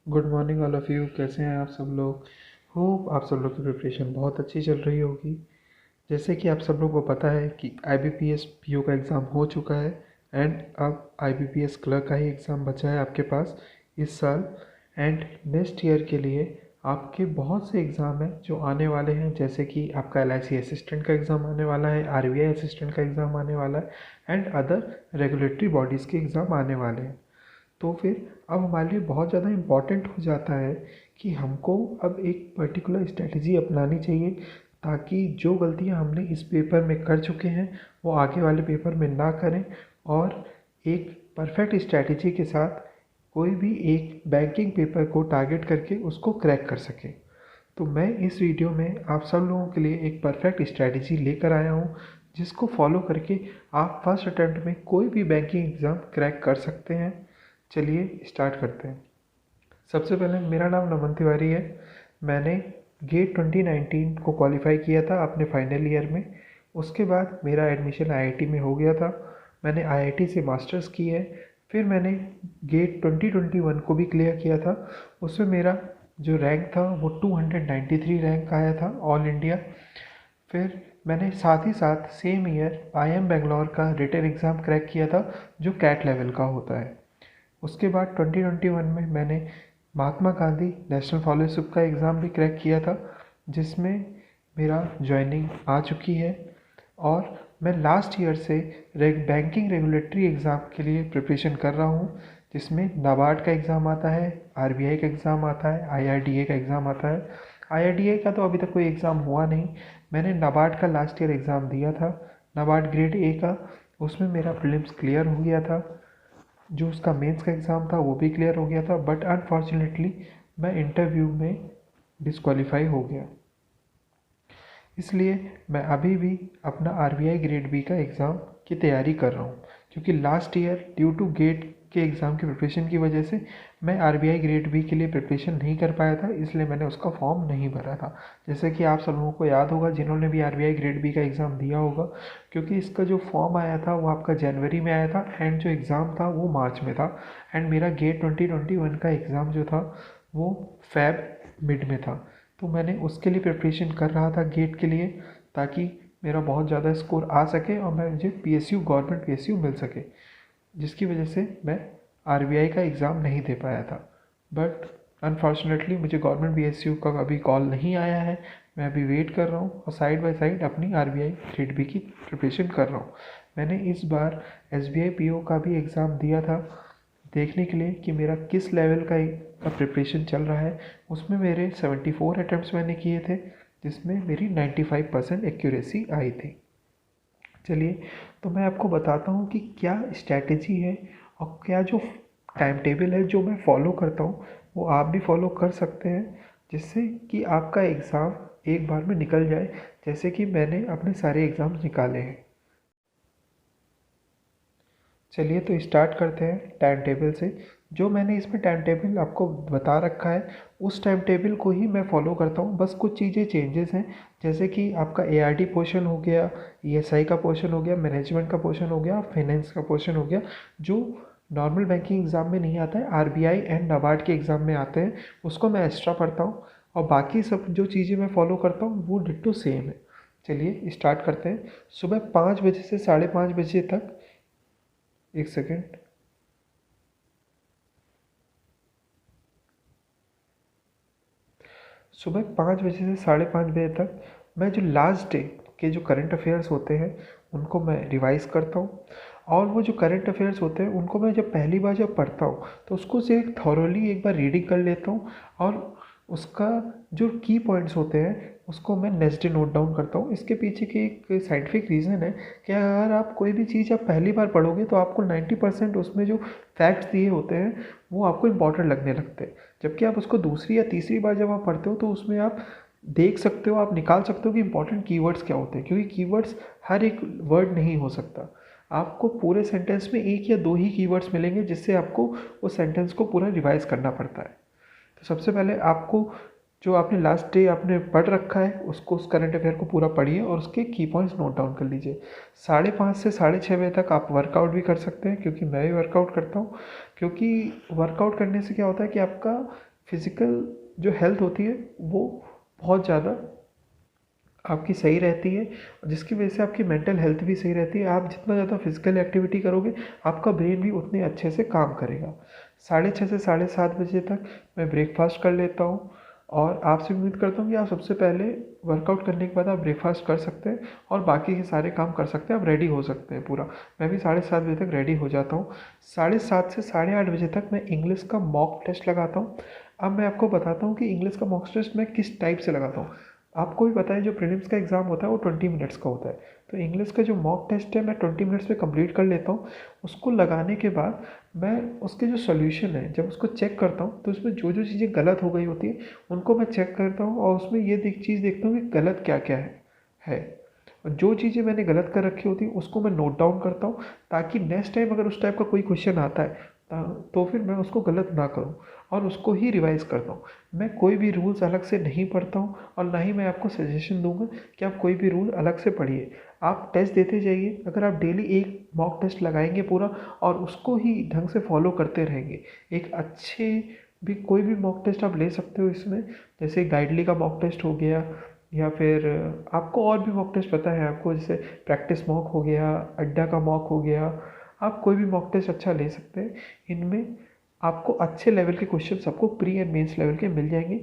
Good morning all of you. कैसे हैं आप सब लोग? होप आप सब लोग की प्रिपरेशन बहुत अच्छी चल रही होगी। जैसे कि आप सब लोगों को पता है कि IBPS PO का एग्ज़ाम हो चुका है एंड अब IBPS क्लर्क का ही एग्ज़ाम बचा है आपके पास इस साल। एंड नेक्स्ट ईयर के लिए आपके बहुत से एग्ज़ाम हैं जो आने वाले हैं, जैसे कि आपका LIC असिस्टेंट का एग्ज़ाम आने वाला है, RBI असिस्टेंट का एग्ज़ाम आने वाला है एंड अदर रेगुलेटरी बॉडीज़ के एग्ज़ाम आने वाले हैं। तो फिर अब हमारे लिए बहुत ज़्यादा इम्पॉर्टेंट हो जाता है कि हमको अब एक पर्टिकुलर स्ट्रेटजी अपनानी चाहिए, ताकि जो गलतियां हमने इस पेपर में कर चुके हैं वो आगे वाले पेपर में ना करें और एक परफेक्ट स्ट्रेटजी के साथ कोई भी एक बैंकिंग पेपर को टारगेट करके उसको क्रैक कर सके। तो मैं इस वीडियो में आप सब लोगों के लिए एक परफेक्ट स्ट्रेटजी लेकर आया हूँ, जिसको फॉलो करके आप फर्स्ट अटेम्प्ट में कोई भी बैंकिंग एग्ज़ाम क्रैक कर सकते हैं। चलिए स्टार्ट करते हैं। सबसे पहले मेरा नाम नमन तिवारी है। मैंने गेट 2019 को क्वालिफाई किया था अपने फाइनल ईयर में। उसके बाद मेरा एडमिशन IIT में हो गया था। मैंने IIT से मास्टर्स की है। फिर मैंने गेट 2021 को भी क्लियर किया था। उसमें मेरा जो रैंक था वो 293 रैंक आया था ऑल इंडिया। फिर मैंने साथ ही साथ सेम ईयर IIM बेंगलोर का रिटन एग्ज़ाम क्रैक किया था, जो कैट लेवल का होता है। उसके बाद 2021 में मैंने महात्मा गांधी नेशनल फॉलोशिप का एग्ज़ाम भी क्रैक किया था, जिसमें मेरा ज्वाइनिंग आ चुकी है। और मैं लास्ट ईयर से बैंकिंग रेगुलेटरी एग्ज़ाम के लिए प्रिपरेशन कर रहा हूँ, जिसमें नाबार्ड का एग्ज़ाम आता है, RBI का एग्ज़ाम आता है, IRDA का एग्ज़ाम आता है। IRDA का तो अभी तक कोई एग्ज़ाम हुआ नहीं। मैंने नाबार्ड का लास्ट ईयर एग्ज़ाम दिया था, नाबार्ड ग्रेड A का। उसमें मेरा प्रीलिम्स क्लियर हो गया था, जो उसका मेंस का एग्ज़ाम था वो भी क्लियर हो गया था, बट अनफॉर्चुनेटली मैं इंटरव्यू में डिस्क्वालीफाई हो गया। इसलिए मैं अभी भी अपना RBI ग्रेड B का एग्ज़ाम की तैयारी कर रहा हूँ, क्योंकि last year due to GATE के एग्ज़ाम की प्रिपरेशन की वजह से मैं RBI ग्रेड B के लिए प्रिपरेशन नहीं कर पाया था, इसलिए मैंने उसका फॉर्म नहीं भरा था। जैसे कि आप सब लोगों को याद होगा जिन्होंने भी RBI ग्रेड B का एग्ज़ाम दिया होगा, क्योंकि इसका जो फॉर्म आया था वो आपका जनवरी में आया था एंड जो एग्ज़ाम था वो मार्च में था। एंड मेरा गेट 2021 का एग्ज़ाम जो था वो फ़ैब मिड में था। तो मैंने उसके लिए प्रिपरेशन कर रहा था गेट के लिए, ताकि मेरा बहुत ज़्यादा स्कोर आ सके और मैं मुझे PSU गवर्नमेंट PSU मिल सके, जिसकी वजह से मैं RBI का एग्ज़ाम नहीं दे पाया था। बट अनफॉर्चुनेटली मुझे गवर्नमेंट PSU का अभी कॉल नहीं आया है। मैं अभी वेट कर रहा हूँ और साइड बाय साइड अपनी RBI ग्रेड B की प्रिपरेशन कर रहा हूँ। मैंने इस बार SBI PO का भी एग्ज़ाम दिया था, देखने के लिए कि मेरा किस लेवल का प्रिपरेशन चल रहा है। उसमें मेरे 74 अटैम्प्ट्स मैंने किए थे, जिसमें मेरी 95% एक्यूरेसी आई थी। चलिए, तो मैं आपको बताता हूँ कि क्या स्ट्रैटेजी है और क्या जो टाइम टेबल है जो मैं फॉलो करता हूँ वो आप भी फॉलो कर सकते हैं, जिससे कि आपका एग्ज़ाम एक बार में निकल जाए, जैसे कि मैंने अपने सारे एग्ज़ाम्स निकाले हैं। चलिए, तो स्टार्ट करते हैं टाइम टेबल से। जो मैंने इसमें टाइम टेबल आपको बता रखा है उस टाइम टेबल को ही मैं फॉलो करता हूँ, बस कुछ चीज़ें चेंजेस हैं। जैसे कि आपका ARD पोर्शन हो गया, ESI का पोर्शन हो गया, मैनेजमेंट का पोर्शन हो गया, फाइनेंस का पोर्शन हो गया, जो नॉर्मल बैंकिंग एग्ज़ाम में नहीं आता है, RBI एंड नाबार्ड के एग्ज़ाम में आते हैं, उसको मैं एक्स्ट्रा पढ़ता हूँ। और बाकी सब जो चीज़ें मैं फॉलो करता हूँ वो डिट्टो सेम है। चलिए स्टार्ट करते हैं। सुबह 5 बजे से 5:30 बजे तक, एक सेकेंड, सुबह 5 बजे से 5:30 बजे तक मैं जो लास्ट डे के जो करंट अफेयर्स होते हैं उनको मैं रिवाइज़ करता हूँ। और वो जो करंट अफेयर्स होते हैं उनको मैं जब पहली बार जब पढ़ता हूँ तो उसको से एक थॉरोली एक बार रीडिंग कर लेता हूँ, और उसका जो की पॉइंट्स होते हैं उसको मैं नेक्स्ट डे नोट डाउन करता हूँ। इसके पीछे की एक साइंटिफिक रीज़न है कि अगर आप कोई भी चीज़ आप पहली बार पढ़ोगे तो आपको 90% उसमें जो फैक्ट्स दिए होते हैं वो आपको इम्पॉर्टेंट लगने लगते हैं। जबकि आप उसको दूसरी या तीसरी बार जब आप पढ़ते हो तो उसमें आप देख सकते हो, आप निकाल सकते हो कि इंपॉर्टेंट कीवर्ड्स क्या होते हैं, क्योंकि कीवर्ड्स हर एक वर्ड नहीं हो सकता। आपको पूरे सेंटेंस में एक या दो ही कीवर्ड्स मिलेंगे, जिससे आपको उस सेंटेंस को पूरा रिवाइज करना पड़ता है। तो सबसे पहले आपको जो आपने लास्ट डे आपने पढ़ रखा है उसको, उस करंट अफेयर को पूरा पढ़िए और उसके की पॉइंट्स नोट डाउन कर लीजिए। 5:30 से 6:30 बजे तक आप वर्कआउट भी कर सकते हैं, क्योंकि मैं भी वर्कआउट करता हूँ। क्योंकि वर्कआउट करने से क्या होता है कि आपका फिज़िकल जो हेल्थ होती है वो बहुत ज़्यादा आपकी सही रहती है, जिसकी वजह से आपकी मेंटल हेल्थ भी सही रहती है। आप जितना ज़्यादा फिजिकल एक्टिविटी करोगे, आपका ब्रेन भी उतने अच्छे से काम करेगा। 6:30 से 7:30 बजे तक मैं ब्रेकफास्ट कर लेता हूँ, और आपसे उम्मीद करता हूँ कि आप सबसे पहले वर्कआउट करने के बाद आप ब्रेकफास्ट कर सकते हैं और बाकी के सारे काम कर सकते हैं, आप रेडी हो सकते हैं पूरा। मैं भी 7:30 बजे तक रेडी हो जाता हूँ। 7:30 से 8:30 बजे तक मैं इंग्लिश का मॉक टेस्ट लगाता हूँ। अब मैं आपको बताता हूँ कि इंग्लिश का मॉक टेस्ट मैं किस टाइप से लगाता हूँ। आपको भी पता है जो प्रीलिम्स का एग्ज़ाम होता है वो 20 मिनट्स का होता है, तो इंग्लिश का जो मॉक टेस्ट है मैं 20 मिनट्स में कंप्लीट कर लेता हूँ। उसको लगाने के बाद मैं उसके जो सॉल्यूशन है जब उसको चेक करता हूँ, तो उसमें जो जो चीज़ें गलत हो गई होती है उनको मैं चेक करता हूँ, और उसमें ये चीज़ देखता हूँ कि गलत क्या क्या है। और जो चीज़ें मैंने गलत कर रखी होती हैं उसको मैं नोट डाउन करता हूँ, ताकि नेक्स्ट टाइम अगर उस टाइप का कोई क्वेश्चन आता है तो फिर मैं उसको गलत ना करूँ और उसको ही रिवाइज़ करता हूँ। मैं कोई भी रूल्स अलग से नहीं पढ़ता हूँ, और ना ही मैं आपको सजेशन दूंगा कि आप कोई भी रूल अलग से पढ़िए। आप टेस्ट देते जाइए। अगर आप डेली एक मॉक टेस्ट लगाएंगे पूरा और उसको ही ढंग से फॉलो करते रहेंगे, एक अच्छे भी कोई भी मॉक टेस्ट आप ले सकते हो इसमें, जैसे गाइडली का मॉक टेस्ट हो गया, या फिर आपको और भी मॉक टेस्ट पता है आपको, जैसे प्रैक्टिस मॉक हो गया, अड्डा का मॉक हो गया, आप कोई भी मॉक टेस्ट अच्छा ले सकते हैं। इनमें आपको अच्छे लेवल के क्वेश्चन सबको प्री एंड मेंस लेवल के मिल जाएंगे।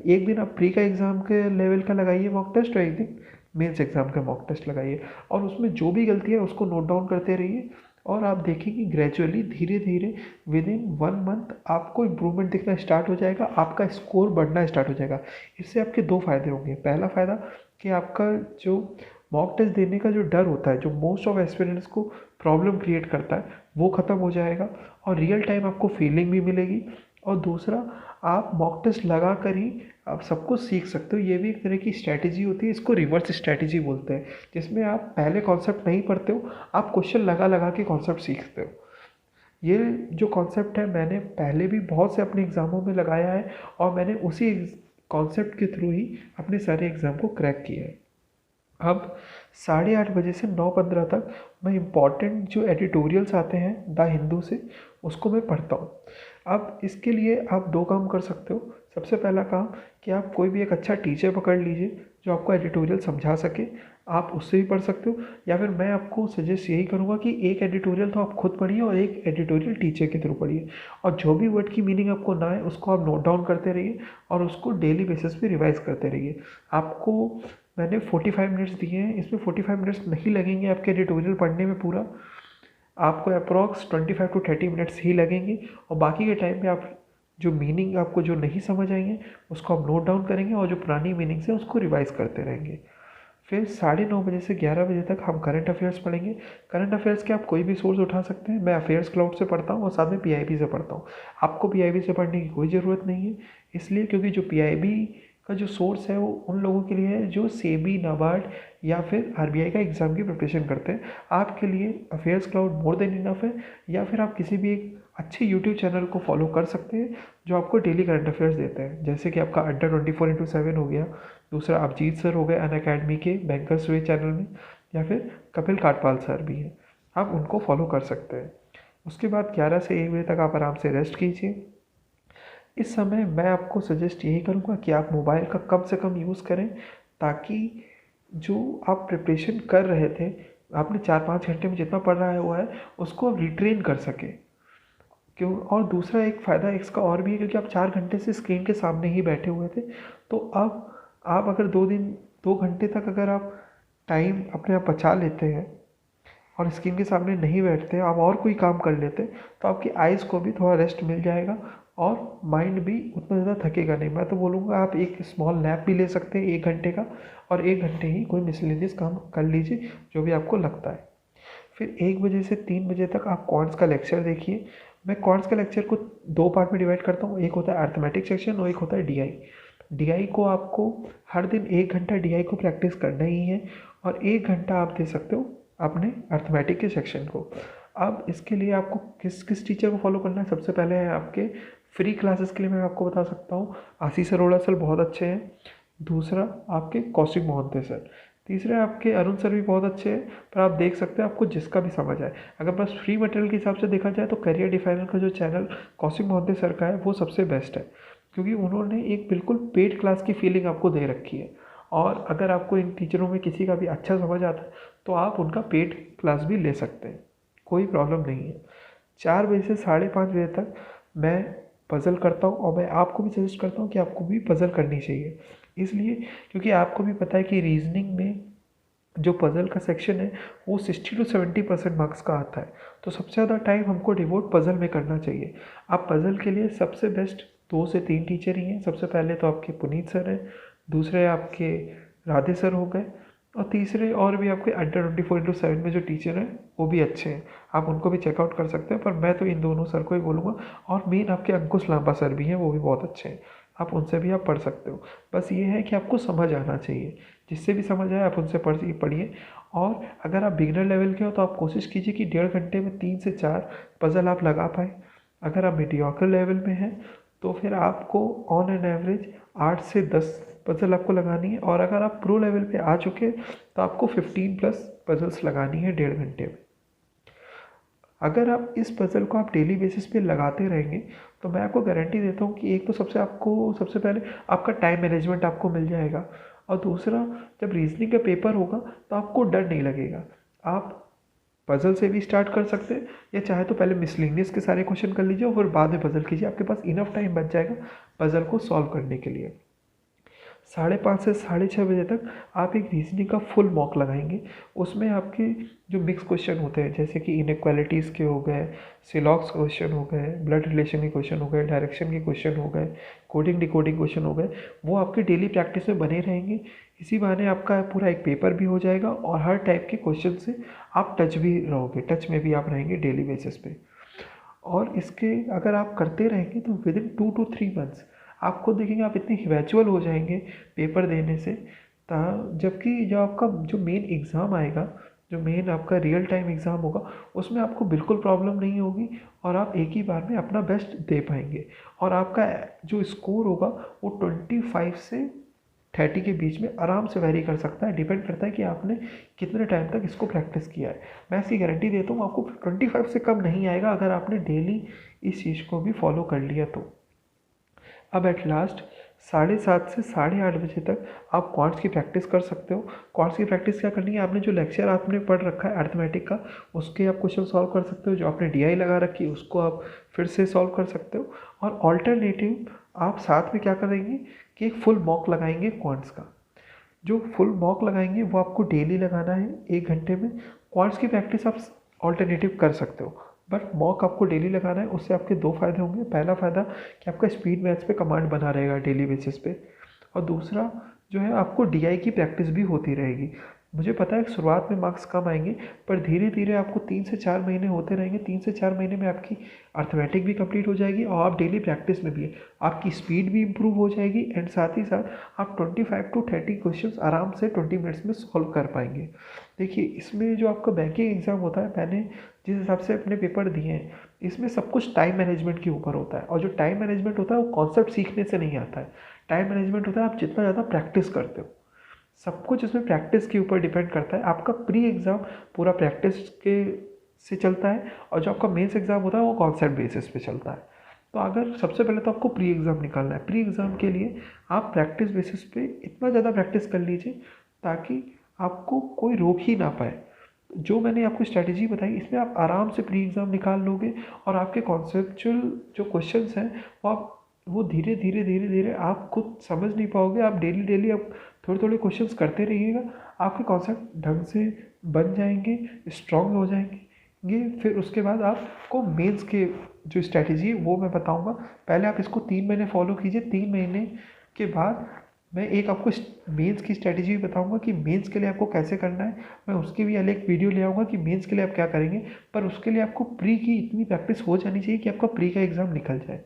एक दिन आप प्री का एग्ज़ाम के लेवल का लगाइए मॉक टेस्ट, और एक दिन मेंस एग्ज़ाम का मॉक टेस्ट लगाइए, और उसमें जो भी गलती है उसको नोट डाउन करते रहिए। और आप देखेंगे ग्रेजुअली धीरे धीरे विद इन 1 मंथ आपको इम्प्रूवमेंट दिखना स्टार्ट हो जाएगा, आपका स्कोर बढ़ना स्टार्ट हो जाएगा। इससे आपके 2 फ़ायदे होंगे। पहला फ़ायदा कि आपका जो मॉक टेस्ट देने का जो डर होता है, जो मोस्ट ऑफ एस्पिरेंट्स को प्रॉब्लम क्रिएट करता है, वो ख़त्म हो जाएगा और रियल टाइम आपको फीलिंग भी मिलेगी। और दूसरा, आप मॉक टेस्ट लगा कर ही आप सब कुछ सीख सकते हो। ये भी एक तरह की स्ट्रैटेजी होती है, इसको रिवर्स स्ट्रैटेजी बोलते हैं, जिसमें आप पहले कॉन्सेप्ट नहीं पढ़ते हो, आप क्वेश्चन लगा लगा के कॉन्सेप्ट सीखते हो। ये जो कॉन्सेप्ट है मैंने पहले भी बहुत से अपने एग्ज़ामों में लगाया है, और मैंने उसी कॉन्सेप्ट के थ्रू ही अपने सारे एग्ज़ाम को क्रैक किया है। अब 8:30 बजे से 9:15 तक मैं इम्पॉर्टेंट जो एडिटोरियल्स आते हैं द हिंदू से, उसको मैं पढ़ता हूँ। अब इसके लिए आप 2 काम कर सकते हो। सबसे पहला काम कि आप कोई भी एक अच्छा टीचर पकड़ लीजिए जो आपको एडिटोरियल समझा सके, आप उससे भी पढ़ सकते हो, या फिर मैं आपको सजेस्ट यही करूँगा कि एक एडिटोरियल तो आप खुद पढ़िए और एक एडिटोरियल टीचर के थ्रू पढ़िए, और जो भी वर्ड की मीनिंग आपको ना आए उसको आप नोट डाउन करते रहिए और उसको डेली बेसिस पे रिवाइज करते रहिए। आपको मैंने 45 मिनट्स दिए हैं, इसमें 45 मिनट्स नहीं लगेंगे आपके एडिटोरियल पढ़ने में पूरा, आपको अप्रॉक्स 25 टू 30 मिनट्स ही लगेंगे, और बाकी के टाइम में आप जो मीनिंग आपको जो नहीं समझ आएंगे उसको आप नोट डाउन करेंगे, और जो पुरानी मीनिंग्स है उसको रिवाइज करते रहेंगे। फिर 9:30 बजे से 11 बजे तक हम करंट अफेयर्स पढ़ेंगे। करंट अफेयर्स के आप कोई भी सोर्स उठा सकते हैं। मैं अफेयर्स क्लाउड से पढ़ता हूँ और साथ में पीआईबी से पढ़ता हूँ। आपको पीआईबी से पढ़ने की कोई ज़रूरत नहीं है, इसलिए क्योंकि जो पीआईबी का जो सोर्स है वो उन लोगों के लिए है जो सेबी, नाबार्ड या फिर आरबीआई का एग्ज़ाम की प्रिपरेशन करते हैं। आपके लिए affairs cloud more than enough है, या फिर आप किसी भी एक अच्छे यूट्यूब चैनल को फॉलो कर सकते हैं जो आपको डेली करंट अफेयर्स देते हैं, जैसे कि आपका अड्डा 24x7 हो गया, दूसरा अभिजीत सर हो गए अनअकैडमी के बैंकर्स वे चैनल में, या फिर कपिल काटपाल सर भी हैं, आप उनको फॉलो कर सकते हैं। उसके बाद 11 से 1 बजे तक आप आराम से रेस्ट कीजिए। इस समय मैं आपको सजेस्ट यही करूँगा कि आप मोबाइल का कम से कम यूज़ करें, ताकि जो आप प्रिपरेशन कर रहे थे, आपने 4-5 घंटे में जितना पढ़ रहा हुआ है उसको आप रिट्रेन कर सकें। क्यों? और दूसरा एक फ़ायदा इसका और भी है, क्योंकि आप 4 घंटे से स्क्रीन के सामने ही बैठे हुए थे, तो अब आप अगर 2 घंटे तक अगर आप टाइम अपने आप बचा लेते हैं और स्क्रीन के सामने नहीं बैठते, आप और कोई काम कर लेते, तो आपकी आइज़ को भी थोड़ा रेस्ट मिल जाएगा और माइंड भी उतना ज़्यादा थकेगा नहीं। मैं तो बोलूँगा आप एक स्मॉल नैप भी ले सकते हैं 1 घंटे का, और 1 घंटे ही कोई मिसलेनियस काम कर लीजिए जो भी आपको लगता है। फिर 1 बजे से 3 बजे तक आप क्वांट्स का लेक्चर देखिए। मैं क्वांट्स के लेक्चर को 2 पार्ट में डिवाइड करता हूँ, एक होता है अर्थमेटिक सेक्शन और एक होता है डीआई। डीआई को आपको हर दिन 1 घंटा डीआई को प्रैक्टिस करना ही है, और 1 घंटा आप दे सकते हो अपने अर्थमेटिक के सेक्शन को। अब इसके लिए आपको किस किस टीचर को फॉलो करना है, सबसे पहले है आपके फ्री क्लासेस के लिए मैं आपको बता सकता हूँ आशीष अरोड़ा सर बहुत अच्छे हैं। दूसरा आपके कौशिक मोहंते सर। तीसरे आपके अरुण सर भी बहुत अच्छे हैं, पर आप देख सकते हैं आपको जिसका भी समझ आए। अगर बस फ्री मटेरियल के हिसाब से देखा जाए तो करियर डिफाइनर का जो चैनल कौशिक मोहंते सर का है वो सबसे बेस्ट है, क्योंकि उन्होंने एक बिल्कुल पेड क्लास की फीलिंग आपको दे रखी है। और अगर आपको इन टीचरों में किसी का भी अच्छा समझ आता है तो आप उनका पेड क्लास भी ले सकते हैं, कोई प्रॉब्लम नहीं है। 4 बजे से 5:30 बजे तक मैं पज़ल करता हूँ, और मैं आपको भी सजेस्ट करता हूँ कि आपको भी पज़ल करनी चाहिए। इसलिए क्योंकि आपको भी पता है कि रीजनिंग में जो पज़ल का सेक्शन है वो 60 to 70% मार्क्स का आता है। तो सबसे ज़्यादा टाइम हमको डिवोट पज़ल में करना चाहिए। आप पज़ल के लिए सबसे बेस्ट 2 से 3 टीचर ही हैं। सबसे पहले तो आपके पुनीत सर हैं, दूसरे आपके राधे सर हो गए, और तीसरे और भी आपके अंडर 24/7 में जो टीचर हैं वो भी अच्छे हैं, आप उनको भी चेकआउट कर सकते हैं। पर मैं तो इन दोनों सर को ही बोलूँगा, और मेन आपके अंकुश लांबा सर भी हैं, वो भी बहुत अच्छे हैं, आप उनसे भी आप पढ़ सकते हो। बस ये है कि आपको समझ आना चाहिए, जिससे भी समझ आए आप उनसे पढ़िए। और अगर आप बिगनर लेवल के हो तो आप कोशिश कीजिए कि 1.5 घंटे में 3 से 4 पज़ल आप लगा पाएँ। अगर आप मीडियोकर लेवल में हैं तो फिर आपको ऑन एन एवरेज 8 से 10 पज़ल आपको लगानी है, और अगर आप प्रो लेवल पे आ चुके हैं तो आपको 15+ पज़ल्स लगानी है 1.5 घंटे में। अगर आप इस पज़ल को आप डेली बेसिस पे लगाते रहेंगे तो मैं आपको गारंटी देता हूँ कि एक तो सबसे पहले आपका टाइम मैनेजमेंट आपको मिल जाएगा, और दूसरा जब रीजनिंग का पेपर होगा तो आपको डर नहीं लगेगा। आप पज़ल से भी स्टार्ट कर सकते हैं, या चाहे तो पहले मिसलेनियस के सारे क्वेश्चन कर लीजिए और फिर बाद में पज़ल कीजिए, आपके पास इनफ टाइम बच जाएगा पज़ल को सॉल्व करने के लिए। 5:30 से 6:30 बजे तक आप एक रीजनिंग का फुल मॉक लगाएंगे। उसमें आपके जो मिक्स क्वेश्चन होते हैं, जैसे कि इनइक्वालिटीज़ के हो गए, सिलॉक्स क्वेश्चन हो गए, ब्लड रिलेशन के क्वेश्चन हो गए, डायरेक्शन के क्वेश्चन हो गए, कोडिंग डिकोडिंग क्वेश्चन हो गए, वो आपके डेली प्रैक्टिस में बने रहेंगे। इसी बहाने आपका पूरा एक पेपर भी हो जाएगा, और हर टाइप के क्वेश्चन से आप टच में भी आप रहेंगे डेली बेसिस पे। और इसके अगर आप करते रहेंगे तो विदिन 2 to 3 मंथ्स आप खुद देखेंगे आप इतने हैबिचुअल हो जाएंगे पेपर देने से। जबकि जब आपका जो मेन एग्ज़ाम आएगा, जो मेन आपका रियल टाइम एग्ज़ाम होगा, उसमें आपको बिल्कुल प्रॉब्लम नहीं होगी, और आप एक ही बार में अपना बेस्ट दे पाएंगे। और आपका जो स्कोर होगा वो 25 से 30 के बीच में आराम से वेरी कर सकता है। डिपेंड करता है कि आपने कितने टाइम तक इसको प्रैक्टिस किया है। मैं इसकी गारंटी देता हूँ आपको 25 से कम नहीं आएगा, अगर आपने डेली इस चीज़ को भी फॉलो कर लिया तो। अब एट लास्ट 7:30 से 8:30 बजे तक आप क्वांट्स की प्रैक्टिस कर सकते हो। क्वांट्स की प्रैक्टिस क्या करनी है, आपने जो लेक्चर आपने पढ़ रखा है अर्थमेटिक का, उसके आप क्वेश्चन सॉल्व कर सकते हो। जो आपने डीआई लगा रखी है उसको आप फिर से सॉल्व कर सकते हो। और ऑल्टरनेटिव आप साथ में क्या करेंगे कि एक फुल मॉक लगाएंगे क्वांट्स का। जो फुल मॉक लगाएंगे वो आपको डेली लगाना है 1 घंटे में। क्वांट्स की प्रैक्टिस आप ऑल्टरनेटिव कर सकते हो, बट मॉक आपको डेली लगाना है। उससे आपके 2 फ़ायदे होंगे। पहला फ़ायदा कि आपका स्पीड मैथ्स पे कमांड बना रहेगा डेली बेसिस पे, और दूसरा जो है आपको डीआई की प्रैक्टिस भी होती रहेगी। मुझे पता है शुरुआत में मार्क्स कम आएंगे, पर धीरे धीरे आपको 3 से 4 महीने होते रहेंगे। 3 से 4 महीने में आपकी अर्थमेटिक भी कंप्लीट हो जाएगी, और आप डेली प्रैक्टिस में भी है, आपकी स्पीड भी इम्प्रूव हो जाएगी, एंड साथ ही साथ आप 25 to 30 क्वेश्चन आराम से 20 मिनट्स में सॉल्व कर पाएंगे। देखिए, इसमें जो आपका बैंकिंग एग्ज़ाम होता है, मैंने जिस हिसाब से अपने पेपर दिए हैं, इसमें सब कुछ टाइम मैनेजमेंट के ऊपर होता है। और जो टाइम मैनेजमेंट होता है वो कॉन्सेप्ट सीखने से नहीं आता है। टाइम मैनेजमेंट होता है आप जितना ज़्यादा प्रैक्टिस करते हो। सब कुछ इसमें प्रैक्टिस के ऊपर डिपेंड करता है। आपका प्री एग्ज़ाम पूरा प्रैक्टिस के से चलता है, और जो आपका मेंस एग्ज़ाम होता है वो कॉन्सेप्ट बेसिस पे चलता है। तो अगर सबसे पहले तो आपको प्री एग्ज़ाम निकालना है। प्री एग्ज़ाम के लिए आप प्रैक्टिस बेसिस पे इतना ज़्यादा प्रैक्टिस कर लीजिए ताकि आपको कोई रोक ही ना पाए। जो मैंने आपको स्ट्रैटेजी बताई, इसमें आप आराम से प्री एग्ज़ाम निकाल लोगे, और आपके कॉन्सेप्चुअल जो क्वेश्चंस हैं वो धीरे धीरे आप खुद समझ नहीं पाओगे। आप डेली आप थोड़े थोड़े क्वेश्चंस करते रहिएगा, आपके कॉन्सेप्ट ढंग से बन जाएंगे, स्ट्रॉन्ग हो जाएंगे। फिर उसके बाद आपको मेंस के जो स्ट्रैटेजी है वो मैं बताऊंगा। पहले आप इसको 3 महीने फॉलो कीजिए। 3 महीने के बाद मैं एक आपको मेंस की स्ट्रैटेजी भी बताऊंगा कि मेंस के लिए आपको कैसे करना है। मैं उसकी भी अलग वीडियो ले आऊँगा कि मेंस के लिए आप क्या करेंगे, पर उसके लिए आपको प्री की इतनी प्रैक्टिस हो जानी चाहिए कि आपका प्री का एग्ज़ाम निकल जाए।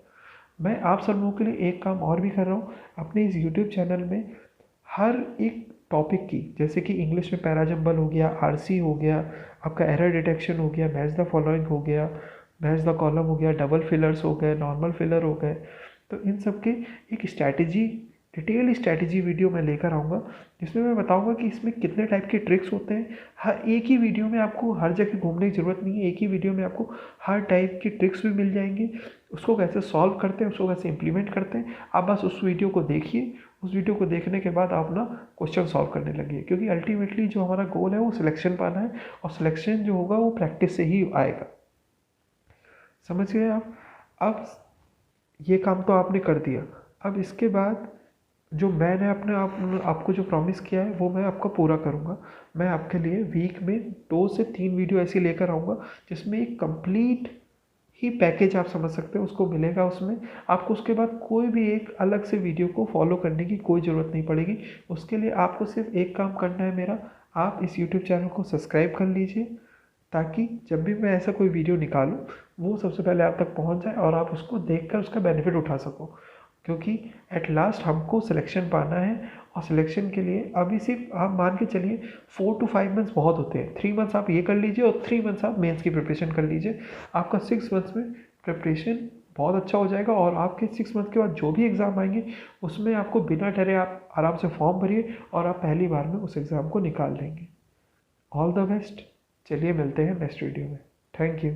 मैं आप सब लोगों के लिए एक काम और भी कर रहा हूँ अपने इस यूट्यूब चैनल में। हर एक टॉपिक की, जैसे कि इंग्लिश में पैराजम्बल हो गया, आरसी हो गया, आपका एरर डिटेक्शन हो गया, मैच द फॉलोइंग हो गया, मैच द कॉलम हो गया, डबल फिलर्स हो गए, नॉर्मल फिलर हो गए, तो इन सब के एक स्ट्रैटेजी, डिटेल स्ट्रैटेजी वीडियो मैं लेकर आऊँगा, जिसमें मैं बताऊँगा कि इसमें कितने टाइप के ट्रिक्स होते हैं। हर एक ही वीडियो में आपको हर जगह घूमने की ज़रूरत नहीं है। एक ही वीडियो में आपको हर टाइप की ट्रिक्स भी मिल जाएंगे, उसको कैसे सॉल्व करते हैं, उसको कैसे इम्प्लीमेंट करते हैं, आप बस उस वीडियो को देखिए। उस वीडियो को देखने के बाद आप ना क्वेश्चन सॉल्व करने लगिए, क्योंकि अल्टीमेटली जो हमारा गोल है वो सिलेक्शन पाना है, और सिलेक्शन जो होगा वो प्रैक्टिस से ही आएगा। समझ गए आप? अब ये काम तो आपने कर दिया। अब इसके बाद जो मैंने आपको जो प्रॉमिस किया है वो मैं आपका पूरा करूँगा। मैं आपके लिए वीक में 2 से 3 वीडियो ऐसी लेकर आऊँगा जिसमें एक कंप्लीट ही पैकेज आप समझ सकते हो उसको मिलेगा। उसमें आपको उसके बाद कोई भी एक अलग से वीडियो को फॉलो करने की कोई ज़रूरत नहीं पड़ेगी। उसके लिए आपको सिर्फ एक काम करना है मेरा, आप इस यूट्यूब चैनल को सब्सक्राइब कर लीजिए, ताकि जब भी मैं ऐसा कोई वीडियो निकालूं वो सबसे पहले आप तक पहुंच जाए और आप उसको देखकर उसका बेनिफिट उठा सको। क्योंकि एट लास्ट हमको सिलेक्शन पाना है, और सिलेक्शन के लिए अभी सिर्फ आप मान के चलिए 4 to 5 मंथ्स बहुत होते हैं। 3 मंथ्स आप ये कर लीजिए और 3 मंथ्स आप मेंस की प्रिपरेशन कर लीजिए। आपका 6 मंथ्स में प्रिपरेशन बहुत अच्छा हो जाएगा, और आपके 6 मंथ के बाद जो भी एग्ज़ाम आएंगे उसमें आपको बिना डरे आप आराम से फॉर्म भरिए और आप पहली बार में उस एग्ज़ाम को निकाल लेंगे। All the best. चलिए मिलते हैं नेक्स्ट वीडियो में। Thank you.